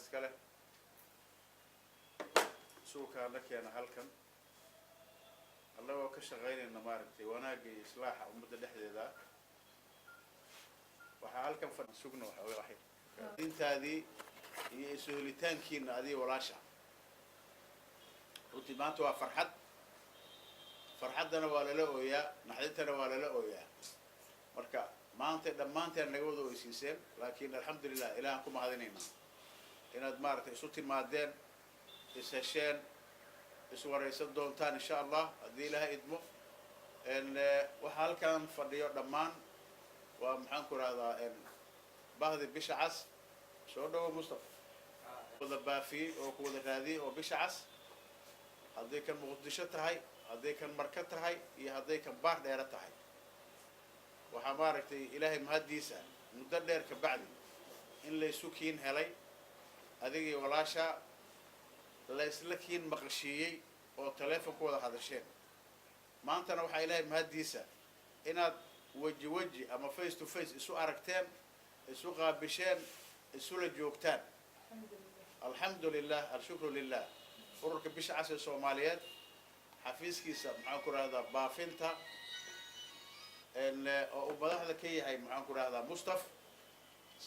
iskale suukaana keena halkan annagoo ka shaqaynayna maaragtay wanaagga iyo islaaxa ummadda dhexdeeda waxaa halkan sugna waxay intaadii iyo isuhelitaankiina adii walaasha runtii maanta waa farxaddana waa lala ooyaa naxdintana waa lala ooyaa marka maanta dhammaanteen naga wada oysiiseen laakiin alxamdulilah ilaahan ku mahadinaynaa inaad maaragtay isu timaadeen ishesheen iswaraysan doontaan insha allah haddii ilaahay idmo waxaa halkan fadhiyo dhammaan waa maxaan ku rahdaa bahdi bisha cas soo dhawo mustafa wada baafiyey oo ku wada raadiyey oo bisha cas hadday kan muqdisho tahay hadday kan marka tahay iyo hadday kan baar dheera tahay waxaa maaragtay ilaahay mahaddiisa muddo dheer ka bacdi in laysu kiin helay adigii walaasha laysla kiin maqashiiyey oo taleefon ku wada hadasheen maantana waxaa ilaahay mahaddiisa inaad weji ama face to face isu aragteen isu qaabisheen isula joogtaan alxamdulilah alshukru lilah ururka bisha cas ee soomaaliyeed xafiiskiisa maxaan ku rahdaa baafinta oo uu madaxda ka yahay maxaan ku rahdaa mustaf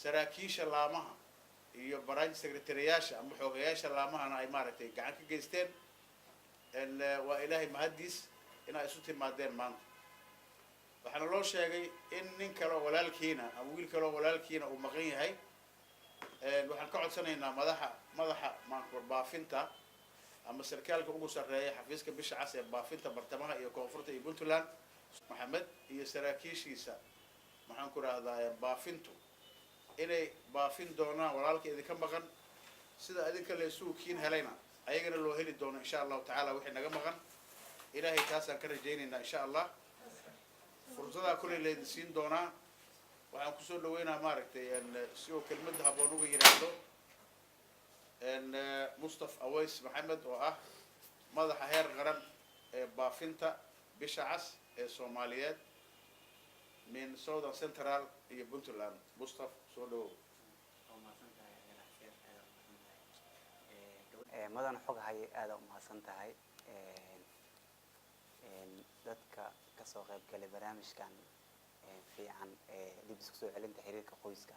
saraakiisha laamaha iyo branch secretariyaasha ama xoogayaasha laamahana ay maaragtay gacan ka geysteen waa ilaahay mahaddiis inaa isu timaadeen maanta waxaana loo sheegay in nin kaleo walaalkiina ama wiil kaleo walaalkiina uu maqan yahay waxaan ka codsanaynaa madaxa baafinta ama sarkaalka ugu sarreeya xafiiska bisha cas ee baafinta bartamaha iyo koonfurta iyo puntland maxamed iyo saraakiishiisa maxaan ku rahdaa baafintu inay baafin doonaan walaalka idinka maqan sida idinka laysugu kiin helayna ayagana loo heli doono insha allahu tacaala wixii naga maqan ilaahay taasaan ka rajaynaynaa insha allah fursadaa kuley laydin siin doonaa waxaan kusoo dhaweynaa maaragtay si oo kelmadda haboon uga yidhaahdo mustaf aways maxamed oo ah madaxa heer qaran ee baafinta bisha cas ee soomaaliyeed min southern central iyo puntland mustaf soo dhawow madan xog hayay aada umahadsan tahay dadka kasoo qayb galay barnaamijkan fiican dib isku soo celinta xiriirka qoyska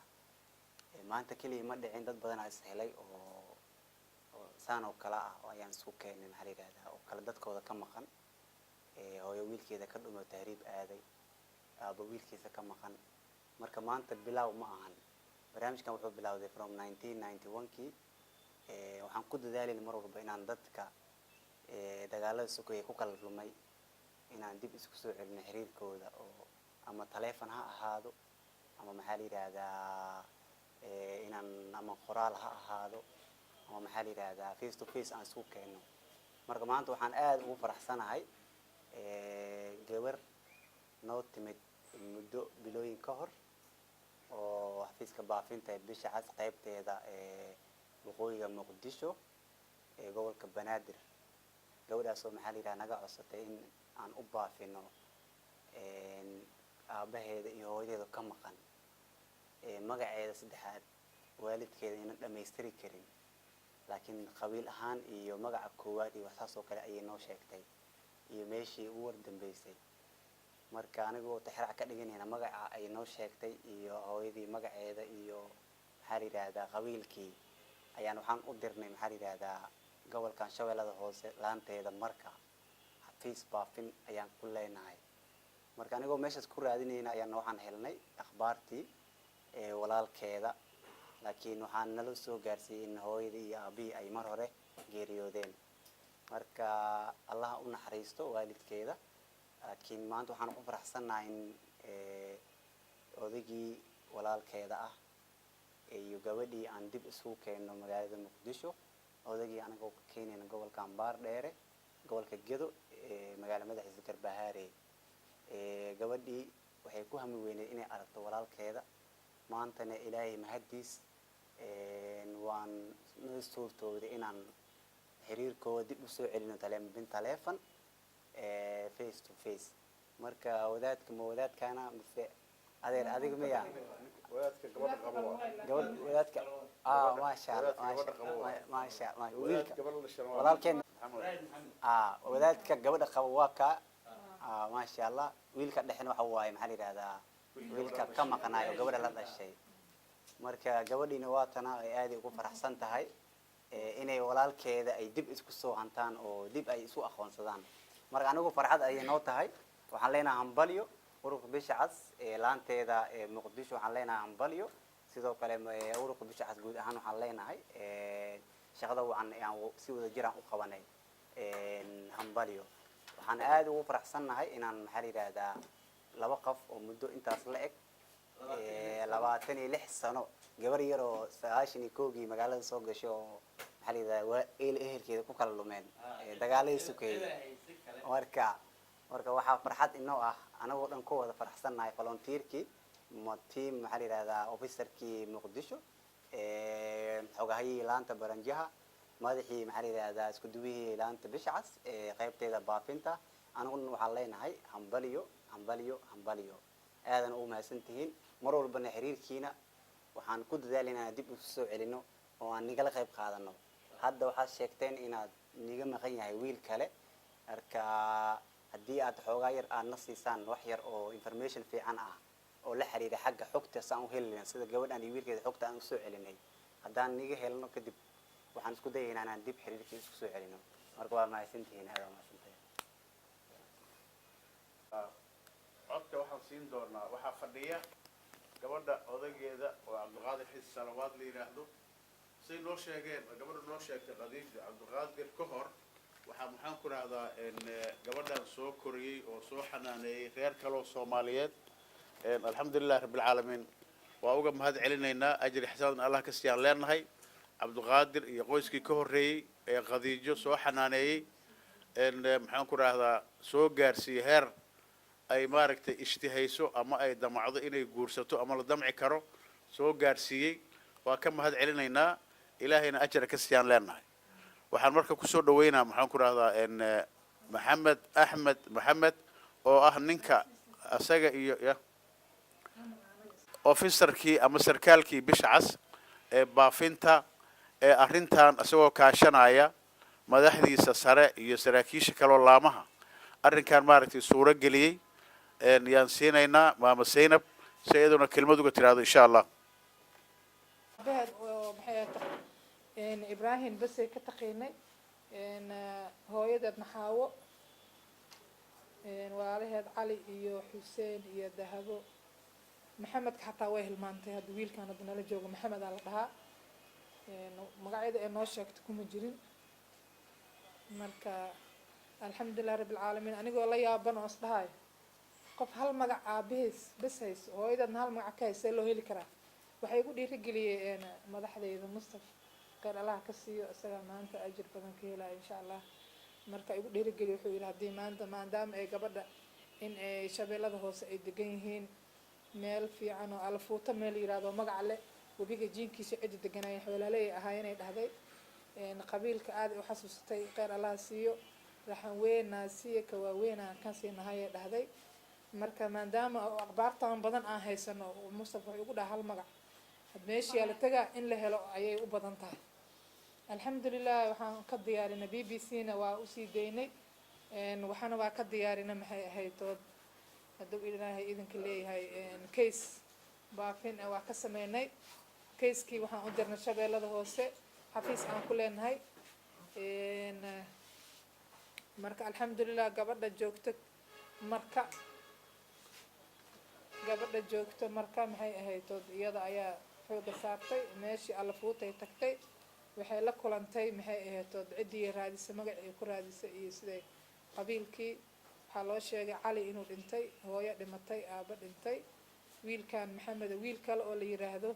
maanta keliya ma dhicin dad badan aa is helay oo saan oo kale ah oo ayaan isku keenay maxaa la yidhahdaa oo kale dadkooda ka maqan hooyo wiilkeeda ka dhumo tahriib aaday aaba wiilkiisa ka maqan marka maanta bilaaw ma ahan barnaamijkan wuxuu bilowday from 1991kii waxaan ku dadaalayna mar walba inaan dadka dagaalada sokeeye ku kala lumay inaan dib isku soo celino xiriirkooda oo ama taleefon ha ahaado ama maxaa la yidhaahdaa inaan ama qoraal ha ahaado ama maxaa la yidhaahdaa face to face aan isku keeno marka maanta waxaan aada ugu faraxsanahay gabar noo timid muddo bilooyin ka hor oo xafiiska baafinta ee bisha cas qaybteeda waqooyiga muqdisho ee gobolka banaadir gabadhaasoo maxaa la yidhaha naga codsatay in aan u baafino aabaheeda iyo hooyadeeda ka maqan magaceeda saddexaad waalidkeeda inaan dhamaystiri karin laakiin qabiil ahaan iyo magaca koowaad iyo waxsaas oo kale ayay noo sheegtay iyo meeshii ugu wardambeysay marka anigoo tixraac ka dhiganayna magaca ay noo sheegtay iyo hooyadii magaceeda iyo maxaa la yidhaahdaa qabiilkii ayaan waxaan u dirnay maxaa la yidhaahdaa gobolkan shabeellada hoose laanteeda marka xafiis baafin ayaan ku leenahay marka anigoo meeshaas ku raadinayna ayaana waxaan helnay akhbaartii walaalkeeda laakiin waxaan nala soo gaarsiiyey in hooyadii iyo aabihii ay mar hore geeriyoodeen marka allah u naxariisto waalidkeeda laakiin maanta waxaan ku faraxsanahay in odaygii walaalkeeda ah iyo gabadhii aan dib isugu keenno magaalada muqdisho odaygii anagoo ka keenayna gobolkan baar dheere gobolka gedo magaala madaxiisa garbahaare gabadhii waxay ku hami weyneed inay aragto walaalkeeda maantana ilaahay mahaddiis waan noo suurtooday inaan xiriirkooda dib u soo celino taleefon face to face marka wadaadka ma wadaadkaana mise adeer adiga miya wadaadka gabadha qabo gabadh wadaadka maasha allah maasha allah wiilka walaalkeen wadaadka gabadha qabo waa ka maasha allah wiilka dhexna waxa waaye maxaa la yiraahdaa wiilka ka maqnaayo gabadha la dhashay marka gabadhiina waa tana ay aad ugu faraxsan tahay inay walaalkeeda ay dib isku soo hantaan oo dib ay isu aqoonsadaan marka anigu farxad ay noo tahay waxaan leenahay hambalyo ururka bisha cas laanteeda muqdisho waxaan leenahay hambalyo sidoo kale ururka bisha cas guud ahaan waxaan leenahay shaqada waxaan si wada jiraan u qabanay hambalyo waxaan aad ugu faraxsanahay inaan maxaa la yiraahdaa laba qof oo muddo intaas la eg 26 sano gabar yar oo 91 magaalada soo gashay oo maxaa la yiraahdaa ehelkeeda ku kala lumeen dagaaladii sukeeyay marka waxaa farxad inoo ah anagoo dhan ku wada faraxsanahay volunteerkii team maxaa la yiraahdaa officerkii muqdisho xogahayii laanta baranjaha madaxii maxaa la yiraahdaa isku duwihii laanta bisha cas qaybteeda baafinta anaguna waxaan leenahay hambalyo hambalyo hambalyo aadan ugu mahadsantihiin mar walbana xiriirkiina waxaan ku dadaalinaa dib u soo celino oo aan nigala qayb qaadano hadda waxaad sheegteen inaad niga maqan yahay wiil kale marka haddii aad xoogaa yar aad na siisaan wax yar oo information fiican ah oo la xiriira xagga xogta saan u helina sida gabadhan iyo wiilkeeda xogta aan u soo celinay haddaan niga helno kadib waxaan isku dayaynaa inaan dib xiriirkii isku soo celino marka waa mahadsantihiin aad waa mahadsantahay codka waxaan siin doonaa waxaa fadhiya gabadha odageeda oo cabdiqaadir xis salawaad la yiraahdo say noo sheegeen gabadha noo sheegtay qadiija cabdiqaadir ka hor waxaa maxaan ku rahdaa gabadhan soo koriyey oo soo xanaaneeyey reer kaloo soomaaliyeed alxamdulilah rabbilcaalamiin waa uga mahad celinaynaa ajri xisaadan allah ka siiyaan leenahay cabdiqaadir iyo qoyskii ka horreeyey ee qadiijo soo xanaaneeyey maxaan ku rahdaa soo gaarsiiyey heer ay maaragtay ishtihayso ama ay damacdo inay guursato ama la damci karo soo gaarsiiyey waa ka mahad celinaynaa ilaahayna ajra ka siiyaan leenahay waxaan marka kusoo dhaweynaa maxaan ku rahdaa maxamed axmed maxamed oo ah ninka asaga iyo officerkii ama sarkaalkii bisha cas ee baafinta ee arrintan isagoo kaashanaya madaxdiisa sare iyo saraakiisha kaloo laamaha arrinkan maaragtay suuro geliyey yaan siinaynaa maama Zainab si iyaduna kelmad uga tiraahdo insha allah ibrahim basay ka taqaynay hooyadeed naxaawo walaalaheed cali iyo xuseen iyo dahabo maxamedka xataa way hilmaantay hadda wiilkan hadda nala joogo maxamed aa la dhahaa magacyada ee noo sheegta kuma jirin marka alxamdulilah rabbilcaalamiin anigoo la yaaban oo isdhahayo qof hal magac aabahiis bes hayso hooyadeedna hal magac ka haysee loo heli karaa waxay igu dhiirigeliyeen madaxdeyda mustafa khayr allah ka siiyo isaga maanta ajir badan ka helaya insha allah marka igu dhiirigeliyo wuxuu yidhi haddii maadaama ay gabadha in ay shabeellada hoose ay degan yihiin meel fiican oo alfuuta meel yiraahdo magac leh webiga jiinkiisa cidi deganayeen xoolaaley ahaayeen ay dhahday qabiilka aad u xasuustay khayr allah siiyo raxan weynaa siiyo ka waaweynaa kan siinahay ay dhahday marka maadaama akhbaartan badan aan haysano mustafa wuxuu igu dhaha hal magac meeshii la tagaa in la helo ayay u badan tahay alxamdulilah waxaan ka diyaarinay BBC-na waa usii daynay waxaana waa ka diyaarinay maxay ahayd dood hadduu ilaahay idinka leeyahay case baafin waa ka sameynay casekii waxaan u dirnay shabeellada hoose xafiis aan ku leenahay marka alxamdulilah gabadha joogto marka maxay ahayd dood iyada ayaa xooga saartay meeshii alafuutay tagtay waxay la kulantay maxay ahayd dood ciddii raadisay magacii ku raadisay iyo siday qabiilkii waxaa loo sheegay cali inuu dhintay hooyo dhimatay aaba dhintay wiilkan maxamed wiil kale oo la yiraahdo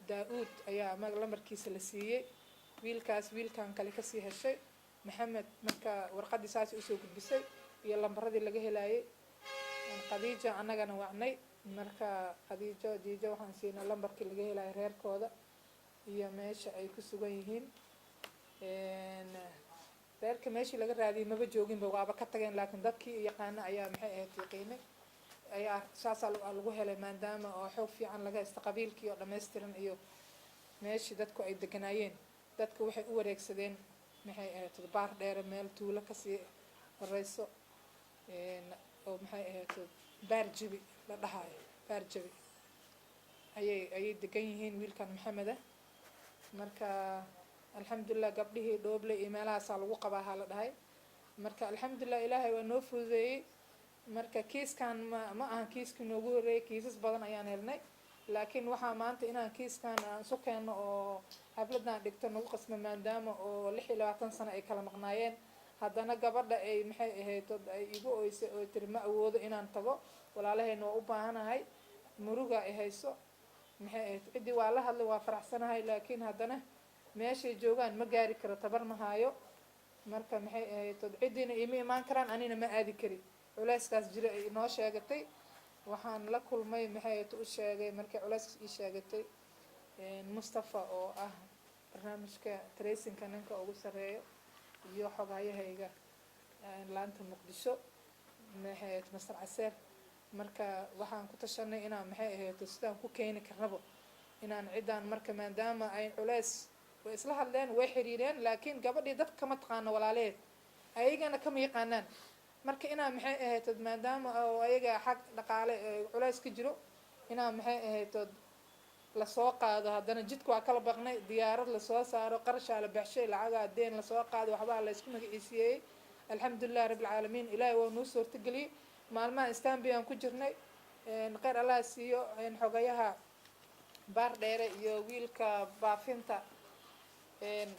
daa-uud ayaa lamarkiisa la siiyey wiilkan kale kasii heshay maxamed marka warqadii saasi usoo gudbisay iyo lambaradii laga helayay khadiija annagana wacnay marka khadiijo jiijo waxaan siinay lambarkii laga helayo reerkooda iyo meesha ay ku sugan yihiin reerka meeshii laga raadiyay maba jooginba waaba ka tageen laakiin dadkii yaqaana ayaa maxay ahayd yaqiinay ayaa saasaa lagu helay maadaama oo xoog fiican laga haysta qabiilkii oo dhammaystiran iyo meeshii dadku ay deganaayeen. dadku waxay u wareegsadeen maxay ahayd baar dheere meel tuulo kasii horeyso oo maxay ahayd baar jabi la dhahayo baar jabi ayay degan yihiin wiilkan maxameda. marka alxamdulilah gabdhihii dhooble iyo meelahaasaa lagu qabaa haa la dhahay. marka alxamdulilah ilaahay waa noo fududeeyey. marka kiiskan ma ahan kiiskii noogu horeeyey, kiisas badan ayaan helnay, laakiin waxaa maanta inaan kiiskan aan isu keenno oo xafladan dhigto nagu qasma maadaama oo 26 sano ay kala maqnaayeen. haddana gabadha ay maxay ahayd ay igu oysay oo tiri ma awoodo inaan tago, walaalahayna waa u baahanahay, muruga ay hayso maxay ahayd cidii waa la hadlay waa faraxsanahay, laakiin haddana meeshay joogaan ma gaari karo, tabar ma hayo. marka maxay ahayd cidiina ima imaan karaan, anina ma aadi kari. culayskaas jira ay inoo sheegatay. waxaan la kulmay maxay ahayd u sheegay markay culayskaas ii sheegatay Mustafa oo ah barnaamijka tracingka ninka ugu sareeyo iyo xogayahayga laanta Muqdisho maxay ahayd Masar Caseer. marka waxaan ku tashanay inaan maxay ahayd sidaan ku keeni karnabo inaan cidaan marka maadaama ay culays way isla hadleen way xiriireen, laakiin gabadhii dadka kama taqaano walaaleed ayagana kama yaqaanaan. marka inaan maxay ahayd maadaama oo ayaga xaq dhaqaale culays ka jiro inaan maxay ahayd la soo qaado. haddana jidku waa kala baqnay, diyaarad la soo saaro, qarashaa la baxshay, lacaga deen la soo qaado, waxbaa la isku magaciisiyey. alxamdulilah rabbil caalamiin, ilaahay waa noo suurtageliyey. maalmaha istanbul aan ku jirnay khayr allah siiyo xogayaha baar dheere iyo wiilka baafinta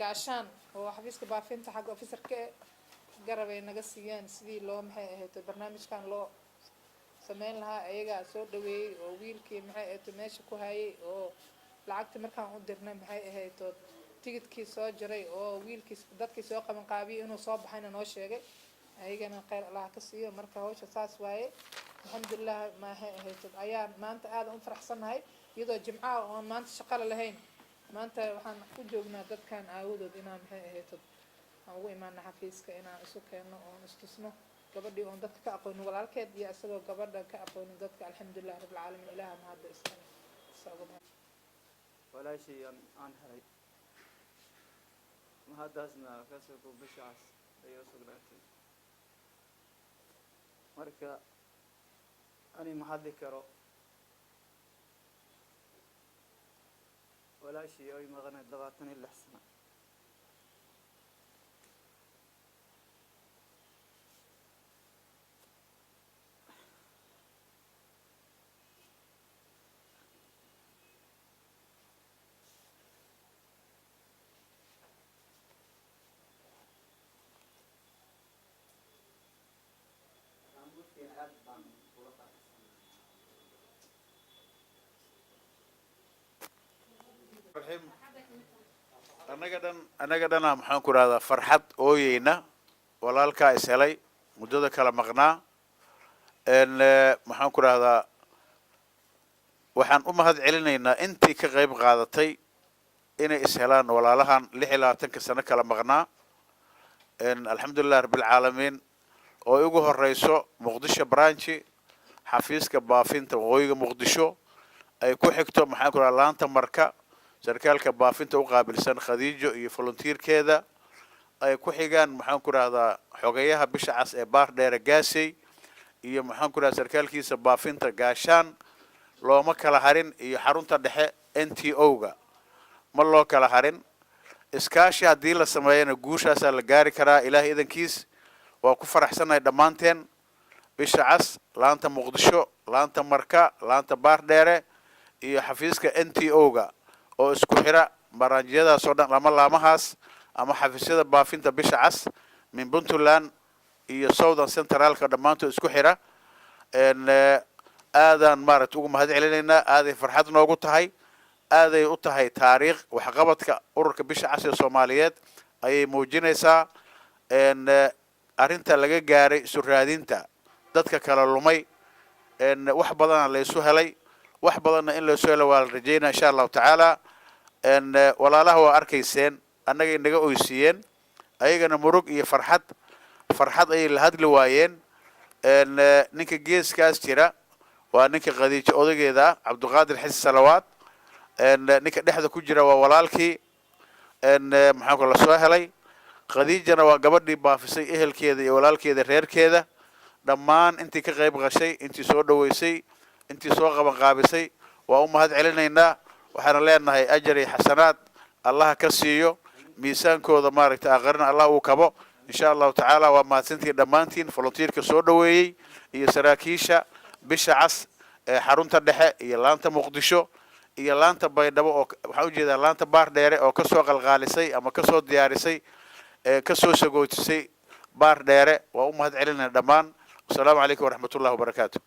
gaashaan oo xafiiska baafinta xagga officerka garabay naga siiyeen sidii loo maxay ahayd barnaamijkan loo sameyn lahaa. ayagaa soo dhaweeyey oo wiilkii maxay ahayd meesha ku hayay oo lacagta markaan u dirnay maxay ahayd tigidkii soo jiray oo wiilkii dadkii soo qaban qaabiyay inuu soo baxayna noo sheegay. ayagana khayr allah ka siiyo. marka hawsha saas waaye alxamdulilah. maxay ahayd ayaan maanta aad u faraxsanahay iyadoo jimcaha oo maanta shaqo lahayn. maanta waxaan ku joognaa dadkan aawadood inaan maxay ahayd aan ugu imaana xafiiska inaan isu keenno oon istusno gabadhii oon dadka ka aqoonin walaalkeed iyo isagoo gabadha ka aqoonin dadka. alxamdulilah rabbil caalamiin, ilaaha mahadda iskale. walaashii aan helay mahaddaasna ka soo bishaas ayuu sugnaatay. marka ani ma hadli karo, walaashii ay maqnayd 26 sano. annaga dhana maxaan ku rahdaa farxad ooyeyna walaalkaa is helay muddada kala maqnaa. maxaan ku rahdaa waxaan u mahad celinaynaa intii ka qayb qaadatay inay is helaan walaalahan 26 sano kala maqnaa. alxamdulilah rabbil caalamiin oo ugu horeyso Muqdisho branchi xafiiska baafinta waqooyiga Muqdisho ay ku xigto maxaan ku rahdaa laanta marka sarkaalka baafinta u qaabilsan Khadiijo iyo volunteerkeeda ay ku xigaan maxaan ku rahdaa xogayaha bisha cas ee baar dheere gaasay iyo maxaan ku rahdaa sarkaalkiisa baafinta gaashaan. looma kala harin iyo xarunta dhexe NTO-ga ma loo kala harin. iskaashi haddii la sameeyana guushaasaa la gaari karaa ilaahay idankiis. waa ku faraxsanahay dhammaanteen bisha cas, laanta Muqdisho, laanta marka, laanta baar dheere iyo xafiiska NTO-ga oo isku xira baraanjiyadaas oo dhan ama laamahaas ama xafiisyada baafinta bisha cas min Puntland iyo Southern Centralka dhammaantood isku xira. aadaan maaragtay ugu mahad celinaynaa. aaday farxad noogu tahay, aaday u tahay taariikh waxqabadka ururka bisha cas ee Soomaaliyeed ayay muujinaysaa. arrinta laga gaaray isu raadinta dadka kala lumay wax badana la isu helay, wax badanna in la isu helo waa la rajeynaa insha allahu tacaala. walaalaha waa arkayseen annaga inaga oysiiyeen, ayagana murug iyo farxad ayay la hadli waayeen. ninka geeskaas jira waa ninka khadiijo odageeda ah cabdiqaadir xisi salawaad ninka dhexda ku jira waa walaalkii maxaa ku la soo helay khadiijana waa gabadhii baafisay ehelkeeda iyo walaalkeeda reerkeeda dhammaan intii ka qayb gashay intii soo dhaweysay intii soo qabanqaabisay waa u mahad celinaynaa waxaana leenahay ajar iyo xasanaad allaha ka siiyo miisaankooda maaragtay aakhirina allah uu kabo insha allahu tacaala waa mahadsantiin dhammaantiin volunteerka soo dhaweeyey iyo saraakiisha bisha cas ee xarunta dhexe iyo laanta muqdisho iyo laanta baydhabo oo waxaan ujeedaa laanta baar dheere oo kasoo qalqaalisay ama kasoo diyaarisay kasoo sagootisay baar dheere waa u mahad celinayna dhammaan wasalaamu calaykum waraxmat ullahi wabarakaatu